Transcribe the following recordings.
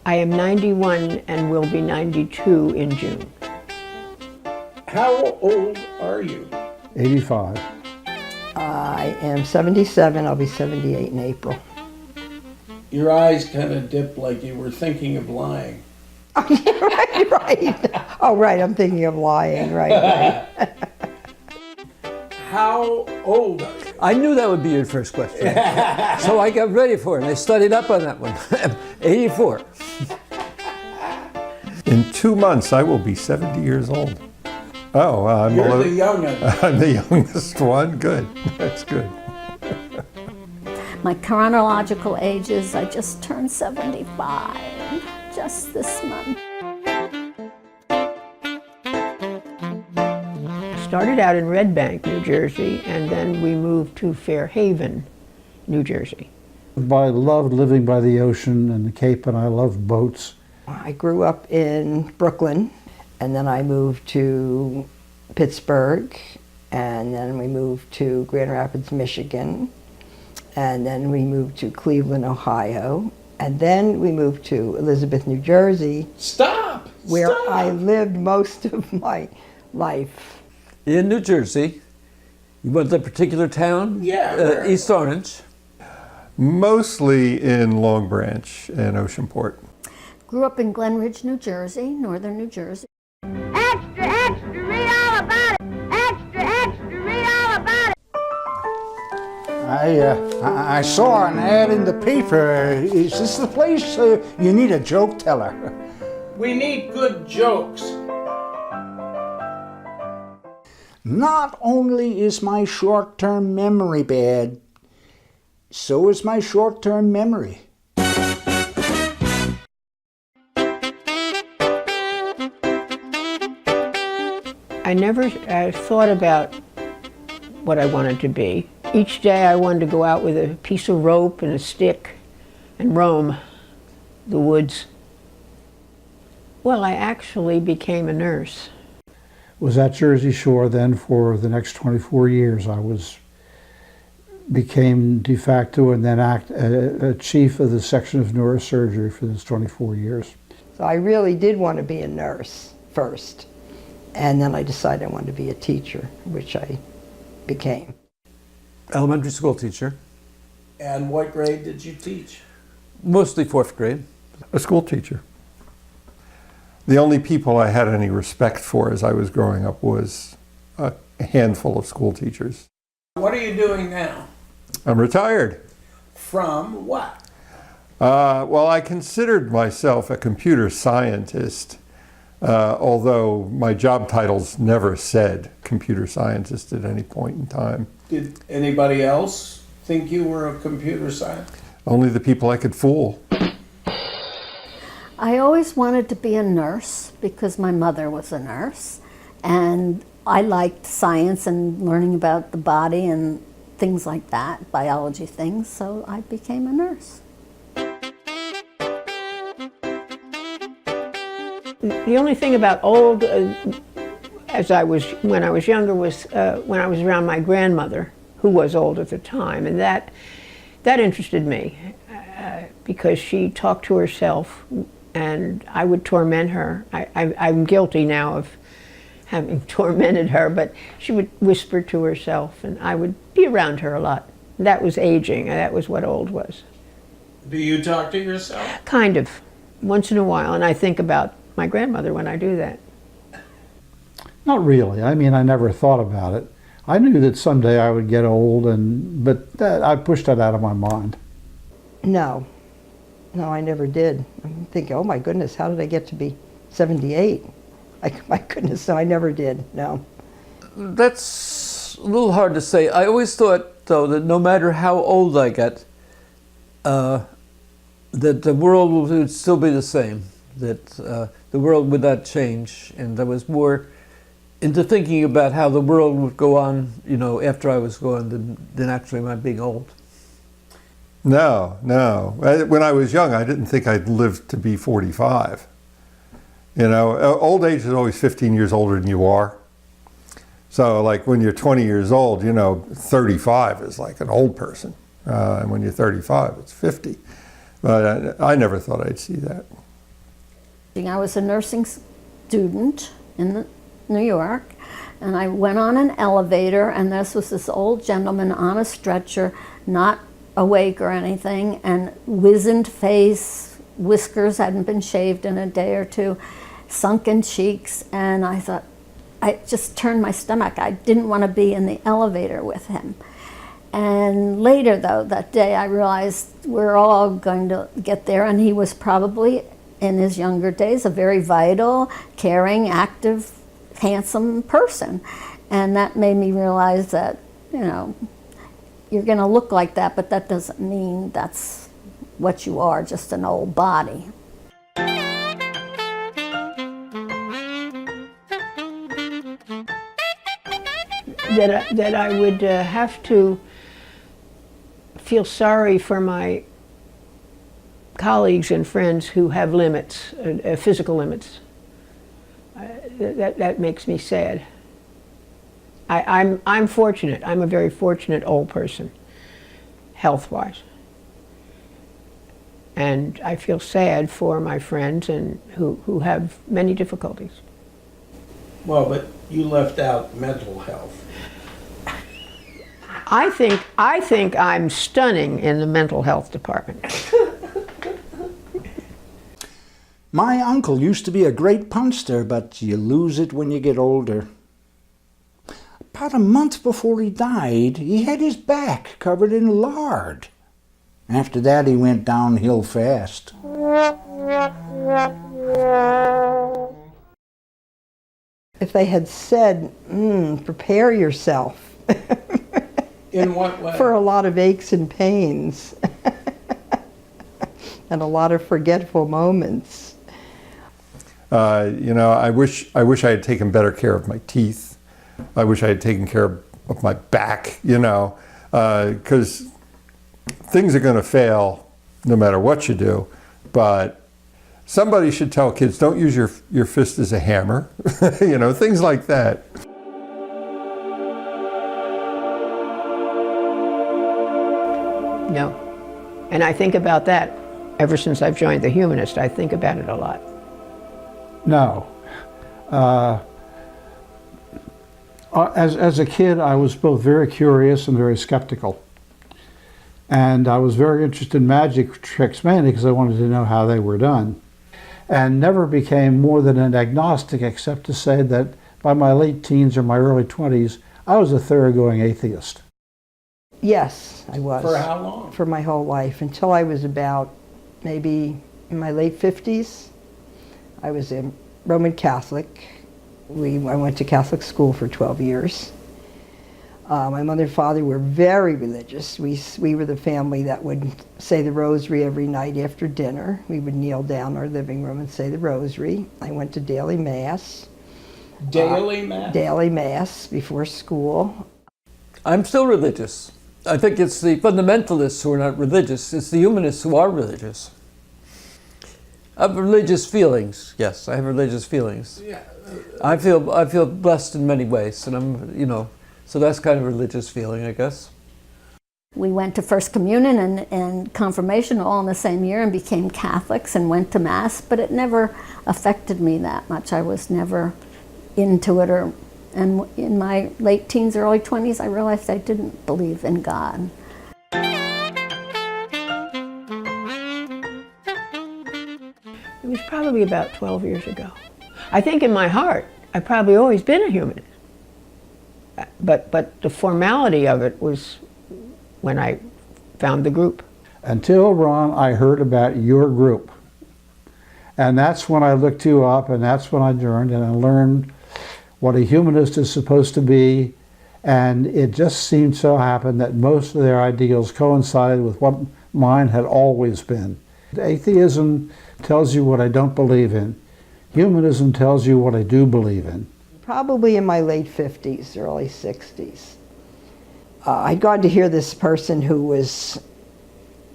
I am 91 and will be 92 in June. How old are you? 85. I am 77. I'll be 78 in April. Your eyes kind of dipped like you were thinking of lying. Right. Oh, right. I'm thinking of lying. Right. How old are you? I knew that would be your first question. So I got ready for it. I studied up on that one. 84. In 2 months, I will be 70 years old. Oh, I'm You're the youngest. I'm the youngest one. Good. That's good. My chronological age is I just turned 75, just this month. Started out in Red Bank, New Jersey, and then we moved to Fairhaven, New Jersey. I loved living by the ocean and the Cape, and I loved boats. I grew up in Brooklyn, and then I moved to Pittsburgh, and then we moved to Grand Rapids, Michigan, and then we moved to Cleveland, Ohio, and then we moved to Elizabeth, New Jersey. Stop! Where Stop. I lived most of my life. In New Jersey, you went to a particular town? Yeah, where? East Orange. Mostly in Long Branch and Oceanport. Grew up in Glen Ridge, New Jersey, northern New Jersey. Extra, extra, read all about it. Extra, extra, read all about it. I saw an ad in the paper. Is this the place you need a joke teller? We need good jokes. Not only is my short-term memory bad, so is my short-term memory. I never thought about what I wanted to be. Each day I wanted to go out with a piece of rope and a stick and roam the woods. Well, I actually became a nurse. Was at Jersey Shore then for the next 24 years. I became de facto and then a chief of the section of neurosurgery for those 24 years. So I really did want to be a nurse first. And then I decided I wanted to be a teacher, which I became. Elementary school teacher. And what grade did you teach? Mostly 4th grade. A school teacher. The only people I had any respect for as I was growing up was a handful of school teachers. What are you doing now? I'm retired. From what? Well, I considered myself a computer scientist, although my job titles never said computer scientist at any point in time. Did anybody else think you were a computer scientist? Only the people I could fool. I always wanted to be a nurse because my mother was a nurse, and I liked science and learning about the body and things like that, biology things, so I became a nurse. The only thing about old, when I was younger, was when I was around my grandmother, who was old at the time, and that interested me because she talked to herself, and I would torment her. I'm guilty now of having tormented her, but she would whisper to herself, and I would be around her a lot. That was aging. That was what old was. Do you talk to yourself? Kind of, once in a while, and I think about my grandmother when I do that. Not really. I mean, I never thought about it. I knew that someday I would get old, but I pushed that out of my mind. No, I never did. I'm thinking, oh my goodness, how did I get to be 78? My goodness, no, I never did, no. That's a little hard to say. I always thought, though, that no matter how old I get, that the world would still be the same, that the world would not change, and I was more into thinking about how the world would go on, after I was gone than actually my being old. No. When I was young, I didn't think I'd live to be 45. Old age is always 15 years older than you are. So like when you're 20 years old, 35 is like an old person. And when you're 35, it's 50. But I never thought I'd see that. I was a nursing student in New York, and I went on an elevator, and this old gentleman on a stretcher, not awake or anything, and wizened face, whiskers hadn't been shaved in a day or two, sunken cheeks, and I thought, I just turned my stomach. I didn't want to be in the elevator with him. And later, though, that day, I realized we're all going to get there, and he was probably, in his younger days, a very vital, caring, active, handsome person. And that made me realize that, you know, you're going to look like that, but that doesn't mean that's what you are, just an old body. That I would have to feel sorry for my colleagues and friends who have limits, physical limits. That makes me sad. I'm fortunate. I'm a very fortunate old person, health-wise. And I feel sad for my friends and who have many difficulties. Well, but you left out mental health. I think I'm stunning in the mental health department. My uncle used to be a great punster, but you lose it when you get older. About a month before he died, he had his back covered in lard. After that, he went downhill fast. If they had said, prepare yourself. In what way? For a lot of aches and pains. And a lot of forgetful moments. You know, I wish I had taken better care of my teeth. I wish I had taken care of my back, you know, because things are going to fail no matter what you do. But somebody should tell kids, don't use your fist as a hammer, you know, things like that. No. And I think about that ever since I've joined the Humanist. I think about it a lot. No. As a kid, I was both very curious and very skeptical. And I was very interested in magic tricks, mainly because I wanted to know how they were done. And never became more than an agnostic, except to say that by my late teens or my early 20s, I was a thoroughgoing atheist. Yes, I was. For how long? For my whole life, until I was about maybe in my late 50s. I was a Roman Catholic. I went to Catholic school for 12 years. My mother and father were very religious. We were the family that would say the rosary every night after dinner. We would kneel down in our living room and say the rosary. I went to daily mass. Daily mass? Daily mass before school. I'm still religious. I think it's the fundamentalists who are not religious. It's the humanists who are religious. I have religious feelings. Yes, I have religious feelings. Yeah. I feel blessed in many ways, and I'm, you know, so that's kind of a religious feeling, I guess. We went to First Communion and Confirmation all in the same year and became Catholics and went to Mass, but it never affected me that much. I was never into it, and in my late teens, early 20s, I realized I didn't believe in God. It was probably about 12 years ago. I think in my heart, I've probably always been a humanist. But the formality of it was when I found the group. Until, Ron, I heard about your group. And that's when I looked you up, and that's when I joined, and I learned what a humanist is supposed to be. And it just seemed so happened that most of their ideals coincided with what mine had always been. Atheism tells you what I don't believe in. Humanism tells you what I do believe in. Probably in my late 50s, early 60s. I'd gone to hear this person who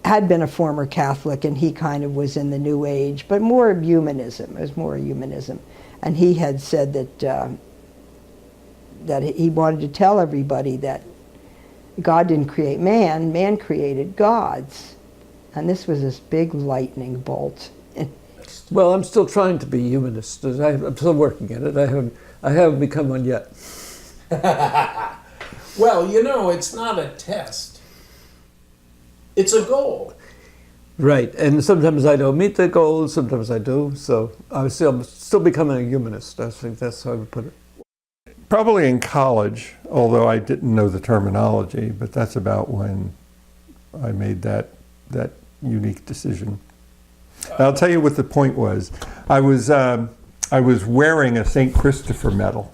had been a former Catholic, and he kind of was in the New Age, but more of humanism. It was more humanism. And he had said that he wanted to tell everybody that God didn't create man, man created gods. And this was this big lightning bolt humanist? Well, I'm still trying to be a humanist. I'm still working at it. I haven't become one yet. Well, you know, it's not a test. It's a goal. Right, and sometimes I don't meet the goal, sometimes I do. So I'm still becoming a humanist. I think that's how I would put it. Probably in college, although I didn't know the terminology, but that's about when I made that unique decision. And I'll tell you what the point was. I was wearing a St. Christopher medal,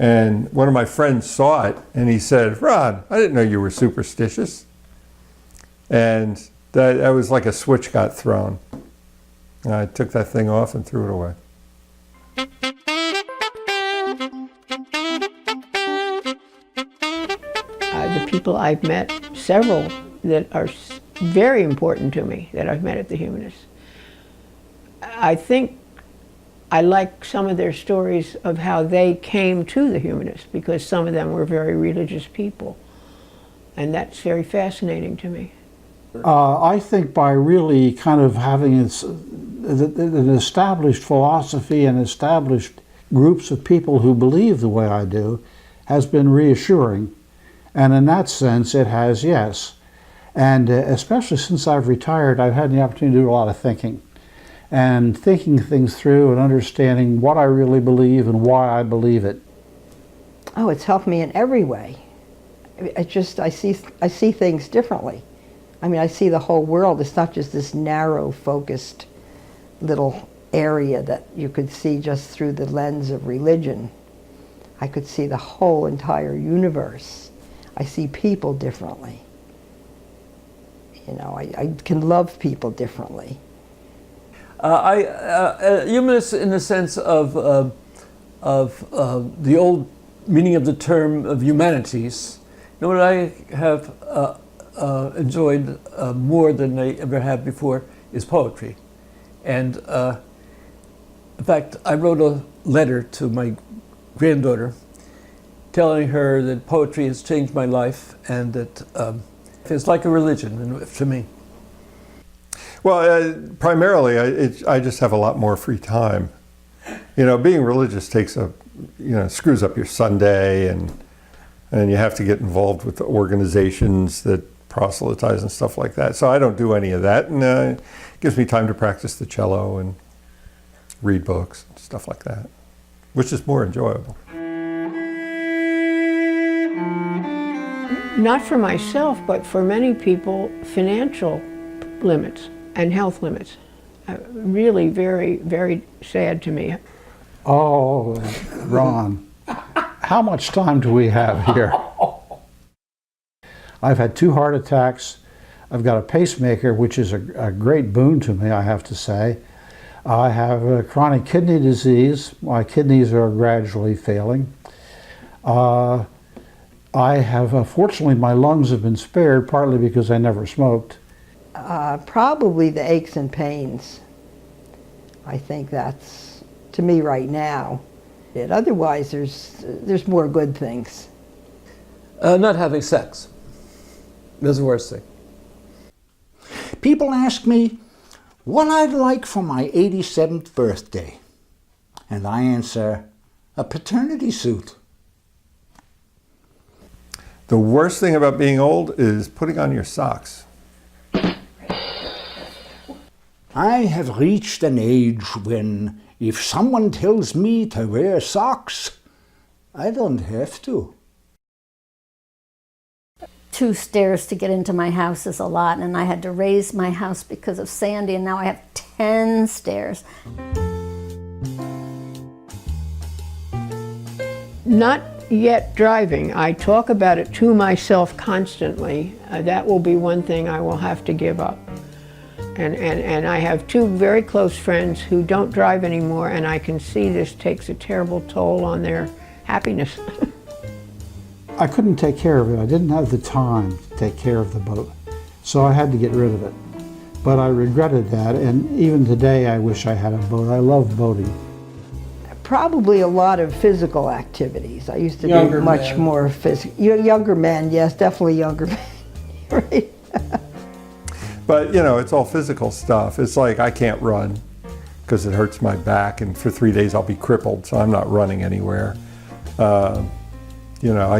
and one of my friends saw it, and he said, "Ron, I didn't know you were superstitious." And that was like a switch got thrown. And I took that thing off and threw it away. The people I've met, several that are very important to me that I've met at the Humanists. I think I like some of their stories of how they came to the Humanists, because some of them were very religious people. And that's very fascinating to me. I think by really kind of having an established philosophy and established groups of people who believe the way I do has been reassuring. And in that sense, it has, yes. And especially since I've retired, I've had the opportunity to do a lot of thinking. And thinking things through and understanding what I really believe and why I believe it. Oh, it's helped me in every way. I see things differently. I mean, I see the whole world. It's not just this narrow, focused little area that you could see just through the lens of religion. I could see the whole entire universe. I see people differently. You know, I can love people differently. Humanist in the sense of the old meaning of the term of humanities. You know what I have enjoyed more than I ever have before is poetry. And in fact, I wrote a letter to my granddaughter telling her that poetry has changed my life and that it's like a religion to me. Well, primarily, I just have a lot more free time. You know, being religious screws up your Sunday, and you have to get involved with the organizations that proselytize and stuff like that. So I don't do any of that, and it gives me time to practice the cello and read books and stuff like that, which is more enjoyable. Not for myself, but for many people, financial limits and health limits. Really very, very sad to me. Oh, Ron, how much time do we have here? I've had 2 heart attacks. I've got a pacemaker, which is a great boon to me, I have to say. I have a chronic kidney disease. My kidneys are gradually failing. I have, fortunately, my lungs have been spared, partly because I never smoked. Probably the aches and pains. I think that's, to me right now. Otherwise, there's more good things. Not having sex. That's the worst thing. People ask me what I'd like for my 87th birthday. And I answer, a paternity suit. The worst thing about being old is putting on your socks. I have reached an age when if someone tells me to wear socks, I don't have to. 2 stairs to get into my house is a lot, and I had to raise my house because of Sandy, and now I have 10 stairs. Not yet driving. I talk about it to myself constantly. That will be one thing I will have to give up. And I have 2 very close friends who don't drive anymore, and I can see this takes a terrible toll on their happiness. I couldn't take care of it. I didn't have the time to take care of the boat, so I had to get rid of it. But I regretted that, and even today I wish I had a boat. I love boating. Probably a lot of physical activities. I used to Younger be much men. more physical. Younger men, yes, definitely younger men. Right. But, you know, it's all physical stuff. It's like I can't run. because it hurts my back, and for 3 days I'll be crippled, so I'm not running anywhere. You know,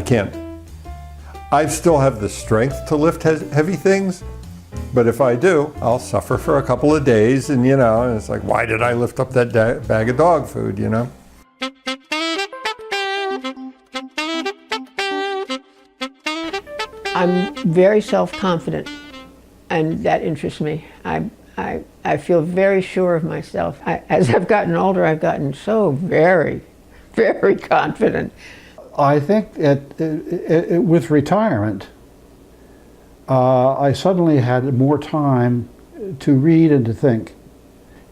I still have the strength to lift heavy things, but if I do, I'll suffer for a couple of days, and you know, and it's like, why did I lift up that bag of dog food, you know? I'm very self-confident, and that interests me. I feel very sure of myself. As I've gotten older, I've gotten so very, very confident. I think with retirement, I suddenly had more time to read and to think.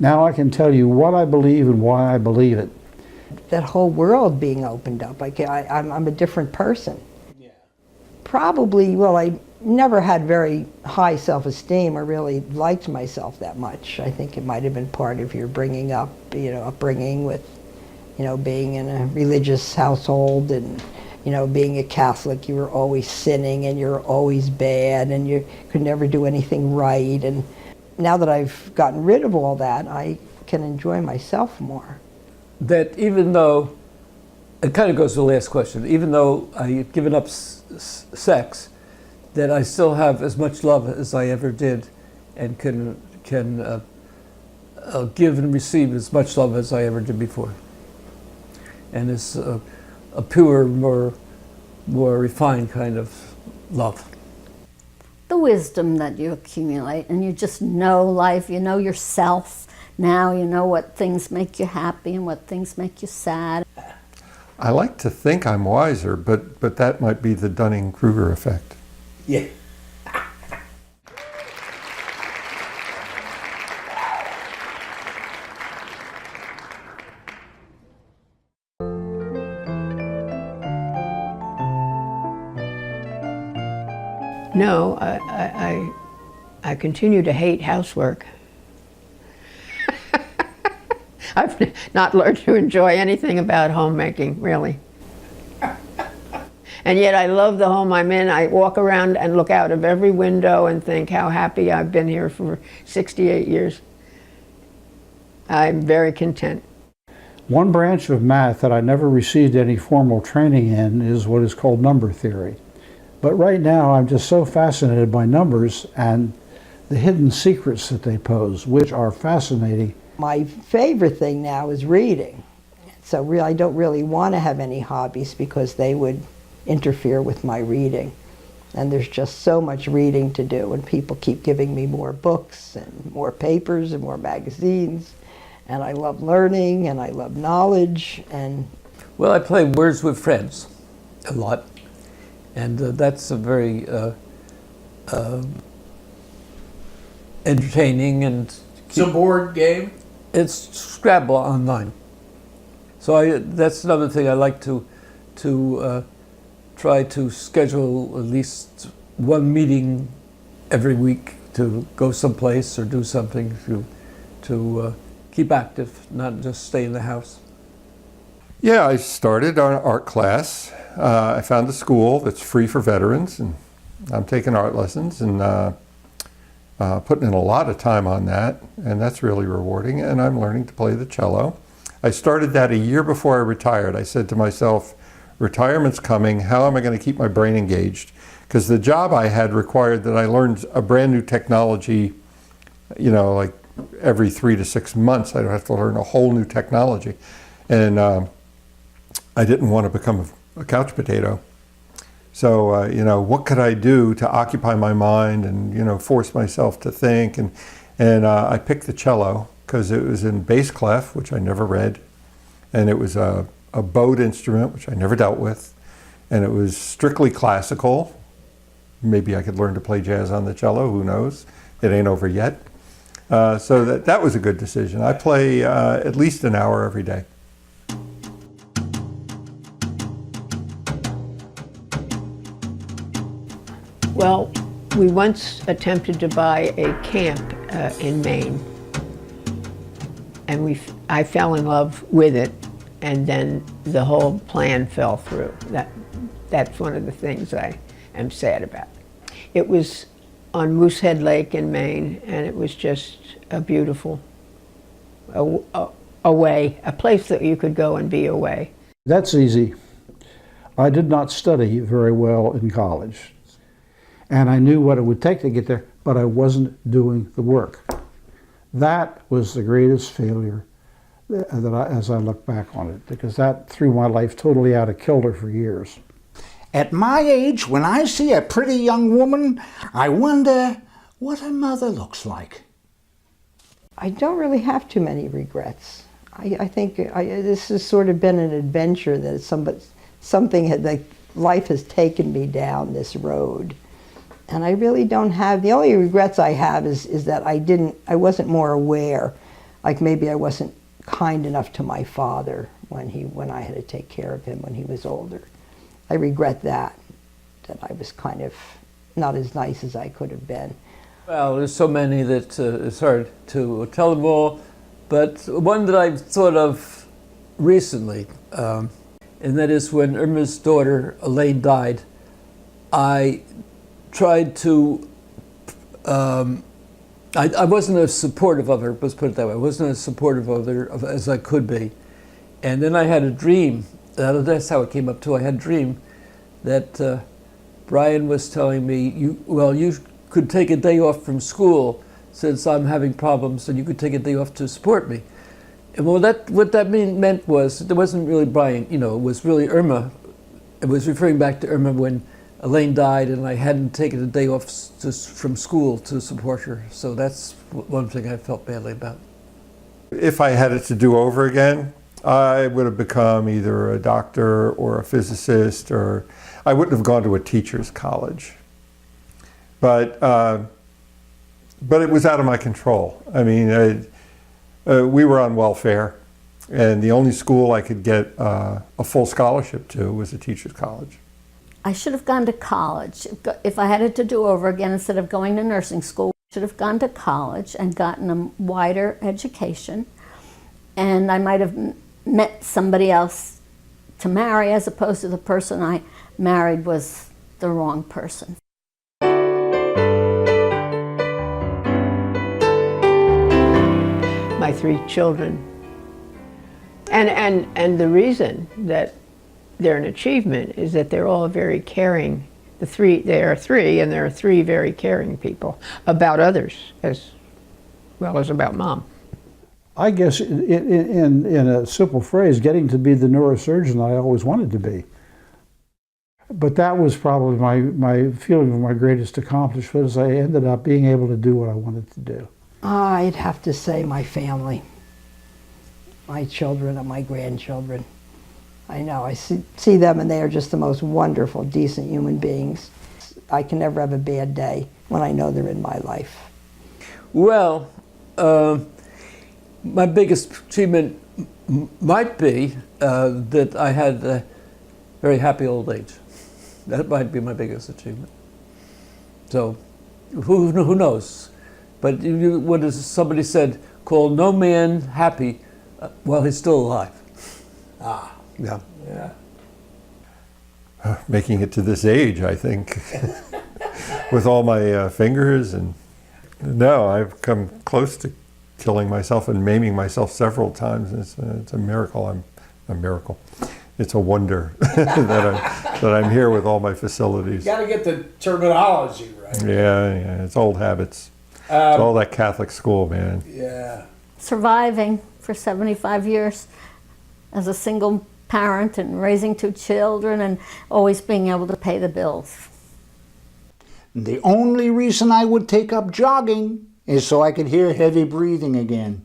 Now I can tell you what I believe and why I believe it. That whole world being opened up, I'm a different person. Yeah. Probably, well, I never had very high self-esteem or really liked myself that much. I think it might have been part of your bringing up, you know, upbringing with, you know, being in a religious household and, you know, being a Catholic, you were always sinning and you're always bad and you could never do anything right. And now that I've gotten rid of all that, I can enjoy myself more. That even though, it kind of goes to the last question, even though I've given up sex, that I still have as much love as I ever did, and can give and receive as much love as I ever did before. And it's a pure, more refined kind of love. The wisdom that you accumulate, and you just know life, you know yourself now, you know what things make you happy and what things make you sad. I like to think I'm wiser, but that might be the Dunning-Kruger effect. Yeah. No, I continue to hate housework. I've not learned to enjoy anything about homemaking, really. And yet I love the home I'm in. I walk around and look out of every window and think how happy I've been here for 68 years. I'm very content. One branch of math that I never received any formal training in is what is called number theory. But right now I'm just so fascinated by numbers and the hidden secrets that they pose, which are fascinating. My favorite thing now is reading. So I don't really want to have any hobbies because they would interfere with my reading. And there's just so much reading to do, and people keep giving me more books and more papers and more magazines. And I love learning and I love knowledge. And Well, I play Words with Friends a lot, and that's a very entertaining and It's a board game. it's Scrabble online. So that's another thing I like to try to schedule at least one meeting every week to go someplace or do something to keep active, not just stay in the house. Yeah, I started an art class. I found a school that's free for veterans, and I'm taking art lessons and putting in a lot of time on that, and that's really rewarding, and I'm learning to play the cello. I started that a year before I retired. I said to myself, retirement's coming, how am I going to keep my brain engaged? Because the job I had required that I learned a brand new technology, you know, like every 3 to 6 months. I'd have to learn a whole new technology. And I didn't want to become a couch potato. So, you know, what could I do to occupy my mind and, you know, force myself to think? And I picked the cello because it was in bass clef, which I never read. And it was a bowed instrument, which I never dealt with. And it was strictly classical. Maybe I could learn to play jazz on the cello, who knows? It ain't over yet. So that was a good decision. I play at least an hour every day. Well, we once attempted to buy a camp in Maine, and I fell in love with it, and then the whole plan fell through. That's one of the things I am sad about. It was on Moosehead Lake in Maine, and it was just a beautiful away, a place that you could go and be away. That's easy. I did not study very well in college, and I knew what it would take to get there, but I wasn't doing the work. That was the greatest failure as I look back on it, because that threw my life totally out of kilter for years. At my age, when I see a pretty young woman, I wonder what her mother looks like. I don't really have too many regrets. I think this has sort of been an adventure that something had, like, life has taken me down this road. And I really don't have, the only regrets I have is that I wasn't more aware. Like maybe I wasn't kind enough to my father when I had to take care of him when he was older. I regret that I was kind of not as nice as I could have been. Well, there's so many that it's hard to tell them all, but one that I've thought of recently, and that is when Irma's daughter, Elaine, died. I tried to, I wasn't as supportive of her, let's put it that way. I wasn't as supportive of her as I could be. And then I had a dream, that's how it came up too. I had a dream that Brian was telling me, you could take a day off from school since I'm having problems, and you could take a day off to support me. And what that meant was, it wasn't really Brian, it was really Irma. It was referring back to Irma when Elaine died and I hadn't taken a day off from school to support her. So that's one thing I felt badly about. If I had it to do over again, I would have become either a doctor or a physicist, or I wouldn't have gone to a teacher's college. But it was out of my control. I mean, we were on welfare, and the only school I could get a full scholarship to was a teacher's college. I should have gone to college. If I had it to do over again, instead of going to nursing school, I should have gone to college and gotten a wider education. And I might have met somebody else to marry, as opposed to the person I married was the wrong person. My 3 children. And the reason that they're an achievement is that they're all very caring. There are 3, and there are 3 very caring people about others as well as about Mom. I guess in a simple phrase, getting to be the neurosurgeon I always wanted to be. But that was probably my feeling of my greatest accomplishment, is I ended up being able to do what I wanted to do. I'd have to say my family, my children and my grandchildren. I know, I see them and they are just the most wonderful, decent human beings. I can never have a bad day when I know they're in my life. Well, my biggest achievement might be that I had a very happy old age. That might be my biggest achievement. So, who knows? But what is somebody said, call no man happy while he's still alive. Yeah. Yeah. Making it to this age, I think, with all my fingers, and no, I've come close to killing myself and maiming myself several times. It's a miracle. A miracle. It's a wonder that I'm here with all my facilities. You got to get the terminology right. Yeah, it's old habits. It's all that Catholic school, man. Yeah. Surviving for 75 years as a single parent and raising 2 children and always being able to pay the bills. The only reason I would take up jogging is so I could hear heavy breathing again.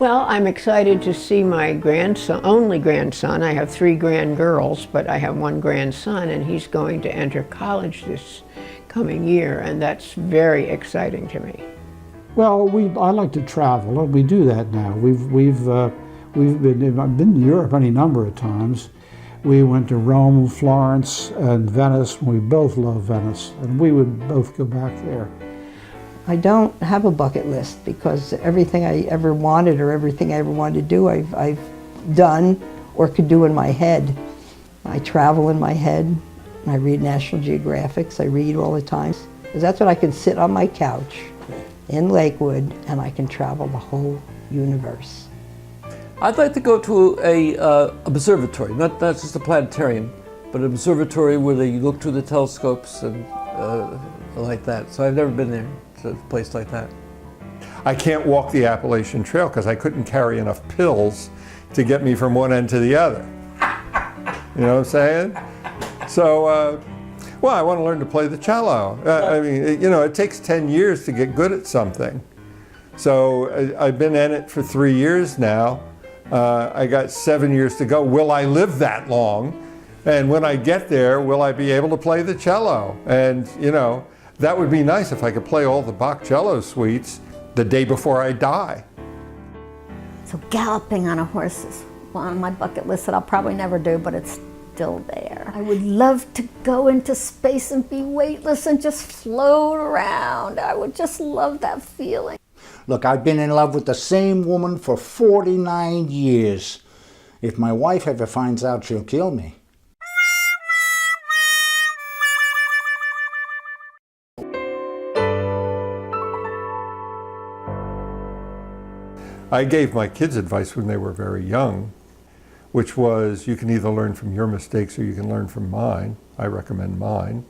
Well, I'm excited to see my only grandson. I have 3 grandgirls, but I have 1 grandson, and he's going to enter college this coming year, and that's very exciting to me. Well, I like to travel, and we do that now. I've been to Europe any number of times. We went to Rome, Florence, and Venice. We both love Venice, and we would both go back there. I don't have a bucket list because everything I ever wanted or everything I ever wanted to do, I've done or could do in my head. I travel in my head. I read National Geographics. I read all the time. Because that's when I can sit on my couch in Lakewood and I can travel the whole universe. I'd like to go to a observatory, not just a planetarium, but an observatory where they look through the telescopes and like that. So I've never been there, to a place like that. I can't walk the Appalachian Trail because I couldn't carry enough pills to get me from one end to the other. You know what I'm saying? So, well, I want to learn to play the cello. I mean, you know, it takes 10 years to get good at something. So I've been in it for 3 years now. I got 7 years to go. Will I live that long? And when I get there, will I be able to play the cello? And, you know, that would be nice if I could play all the Bach cello suites the day before I die. So galloping on a horse is one on my bucket list that I'll probably never do, but it's still there. I would love to go into space and be weightless and just float around. I would just love that feeling. Look, I've been in love with the same woman for 49 years. If my wife ever finds out, she'll kill me. I gave my kids advice when they were very young, which was you can either learn from your mistakes or you can learn from mine. I recommend mine.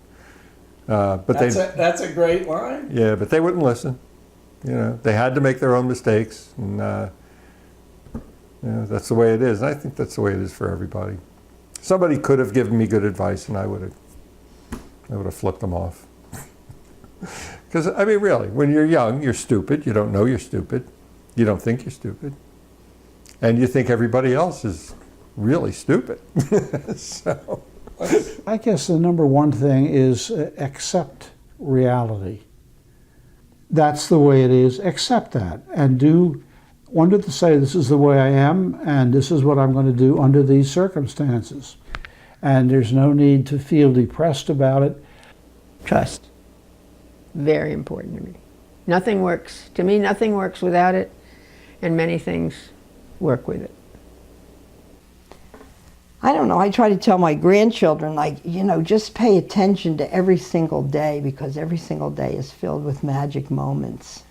That's a great line. Yeah, but they wouldn't listen. You know, they had to make their own mistakes, and you know, that's the way it is. And I think that's the way it is for everybody. Somebody could have given me good advice, and I would have flipped them off. Because I mean, really, when you're young, you're stupid. You don't know you're stupid. You don't think you're stupid, and you think everybody else is really stupid. So, I guess the number one thing is accept reality. That's the way it is. Accept that and do. One to say this is the way I am, and this is what I'm going to do under these circumstances. And there's no need to feel depressed about it. Trust. Very important to me. Nothing works. To me, nothing works without it, and many things work with it. I don't know, I try to tell my grandchildren, like, you know, just pay attention to every single day because every single day is filled with magic moments.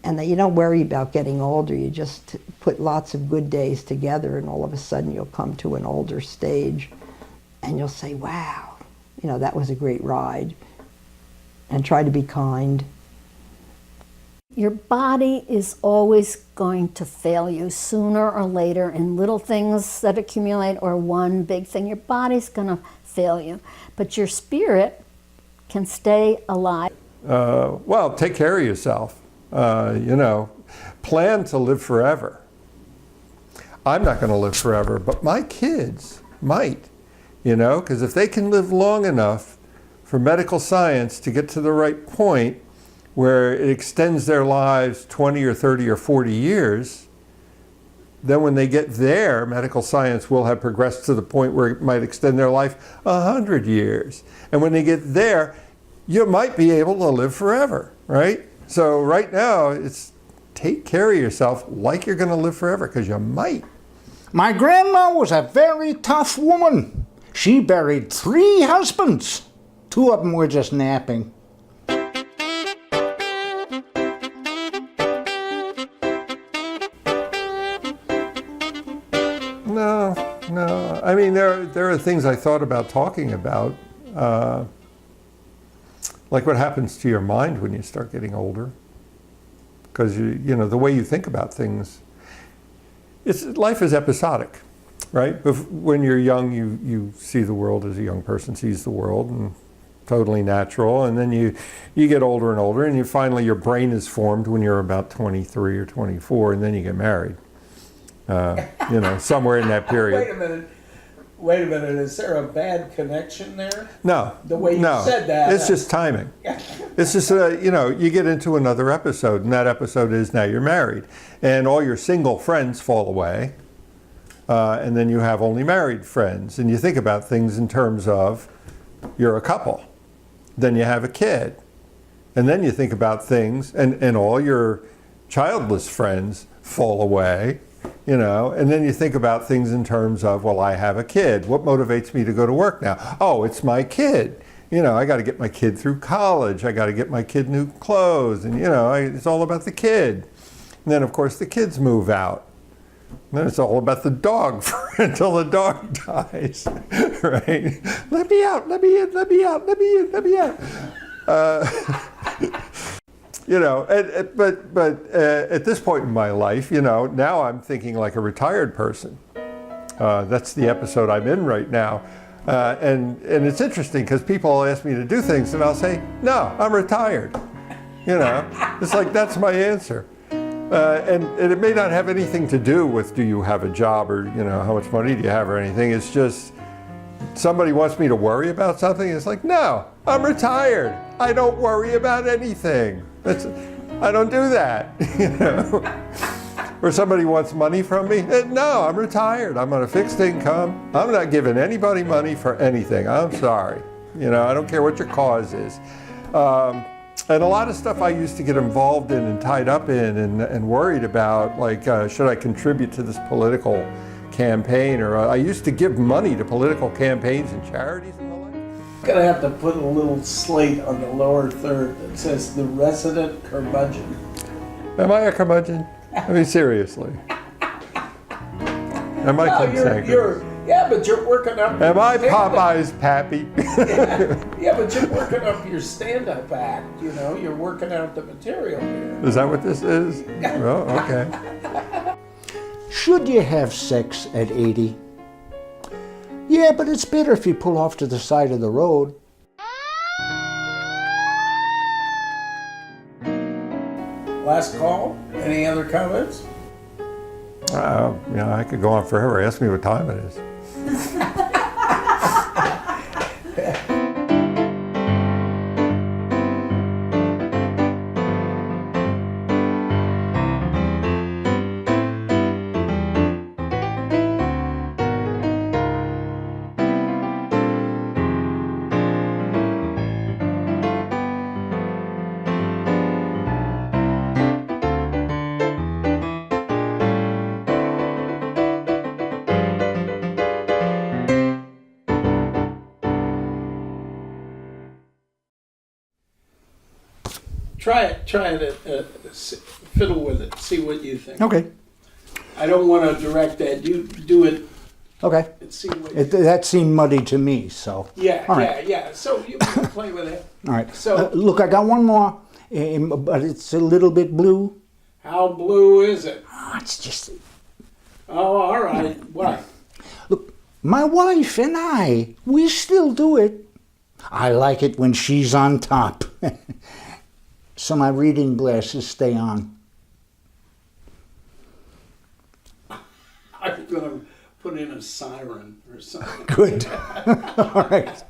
And that you don't worry about getting older, you just put lots of good days together and all of a sudden you'll come to an older stage and you'll say, wow, you know, that was a great ride. And try to be kind. Your body is always going to fail you sooner or later in little things that accumulate or one big thing. Your body's going to fail you, but your spirit can stay alive. well, take care of yourself. You know, plan to live forever. I'm not going to live forever, but my kids might, you know, because if they can live long enough for medical science to get to the right point where it extends their lives 20 or 30 or 40 years, then when they get there, medical science will have progressed to the point where it might extend their life 100 years. And when they get there, you might be able to live forever, right? So right now, it's take care of yourself like you're going to live forever, because you might. My grandma was a very tough woman. She buried 3 husbands. 2 of them were just napping. No. I mean, there are things I thought about talking about, like what happens to your mind when you start getting older. Because you know the way you think about things. Life is episodic, right? When you're young, you see the world as a young person sees the world, and totally natural. And then you get older and older, and finally your brain is formed when you're about 23 or 24, and then you get married. You know, somewhere in that period. Wait a minute. Is there a bad connection there? No. The way you said that. It's just timing. It's just, you know, you get into another episode, and that episode is now you're married. And all your single friends fall away, and then you have only married friends. And you think about things in terms of you're a couple. Then you have a kid. And then you think about things, and all your childless friends fall away. you know, and then you think about things in terms of, well, I have a kid. What motivates me to go to work now? Oh, it's my kid. You know, I got to get my kid through college. I got to get my kid new clothes. And, you know, it's all about the kid. And then, of course, the kids move out. And then it's all about the dog until the dog dies, right? Let me out, let me in, let me out, let me in, let me out. You know, but at this point in my life, you know, now I'm thinking like a retired person. That's the episode I'm in right now. And it's interesting because people ask me to do things and I'll say, no, I'm retired. You know, it's like, that's my answer. And it may not have anything to do with do you have a job or, you know, how much money do you have or anything. It's just somebody wants me to worry about something. It's like, no, I'm retired. I don't worry about anything. I don't do that, you know. Or somebody wants money from me. No, I'm retired. I'm on a fixed income. I'm not giving anybody money for anything. I'm sorry. You know, I don't care what your cause is. And a lot of stuff I used to get involved in and tied up in and worried about, like, should I contribute to this political campaign? Or I used to give money to political campaigns and charities and the like. Gonna have to put a little slate on the lower third that says the resident curmudgeon. Am I a curmudgeon? I mean, seriously. Am I cantankerous? Yeah, but you're working up. Am I Popeye's Pappy? Yeah, but you're working up your stand-up act. You know, you're working out the material here. Is that what this is? Oh, okay. Should you have sex at 80? Yeah, but it's better if you pull off to the side of the road. Last call. Any other comments? You know, I could go on forever. Ask me what time it is. Try it, fiddle with it, see what you think. Okay. I don't want to direct that. You do it Okay. and see what you That seemed muddy to me, so. Yeah, All right. yeah. So you can play with it. All right. So- Look, I got one more, but it's a little bit blue. How blue is it? Oh, it's just. Oh, all right. What? Look, my wife and I, we still do it. I like it when she's on top. So my reading glasses stay on. I'm going to put in a siren or something. Good. All right.